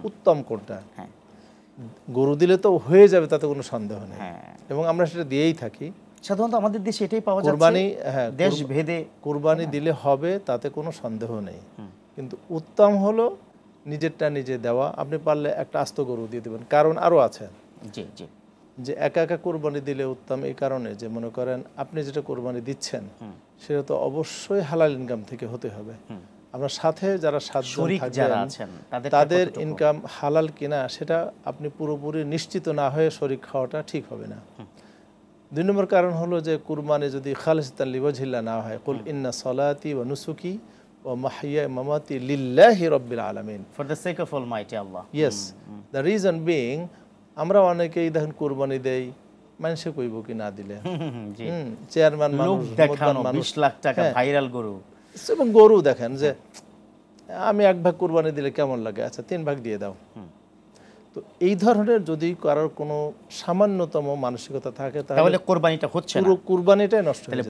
উত্তম কোনটা। হ্যাঁ, গরু দিলে তো হয়ে যাবে, তাতে কোনো সন্দেহ নেই, হ্যাঁ। এবং আমরা সেটা দিয়েই থাকি। সাধারণত আমাদের দেশে এটাই পাওয়া যাচ্ছে, কুরবানি, হ্যাঁ, দেশ ভেদে কুরবানি দিলে হবে, তাতে কোনো সন্দেহ নেই। কিন্তু উত্তম হলো নিজেরটা নিজে দেওয়া। আপনি পারলে একটা আস্ত গরু দিয়ে দেবেন, কারণ আরও আছে। জি জি। যে একা একা কোরবানি দিলে উত্তম এই কারণে যে, মনে করেন আপনি যেটা কোরবানি দিচ্ছেন সেটা তো অবশ্যই হালাল ইনকাম থেকে হতে হবে। আপনার সাথে যারা সাতজন থাকবেন তাদের ইনকাম হালাল কিনা সেটা আপনি পুরোপুরি নিশ্চিত না হয়ে শরীক খাওয়াটা ঠিক হবে না। 2 নম্বর কারণ হলো যে কুরবানি যদি খালিসাতান লিওয়াজহিল্লাহ না হয়, কুল ইন্না সলাতি ওয়া নুসুকি ওয়া মাহইয়া মামাতি লিল্লাহি রাব্বিল আলামিন, for the sake of Almighty Allah. Yes, the reason being, আমরা অনেকেই দেখেন কুরবানি দেই, মানুষে কইব কি না দিলে, চেয়ারম্যান মানুষ, 20 লাখ টাকা ভাইরাল গরু, এবং গরু দেখেন যে আমি 1 ভাগ কুরবানি দিলে কেমন লাগে, আচ্ছা 3 ভাগ দিয়ে দাও। তো এই ধরনের যদি কারোর কোনো সামান্যতম মানসিকতা থাকে, তাহলে কোরবানিটা হচ্ছে না, পুরো কুরবানিটাই নষ্ট হয়ে যায়।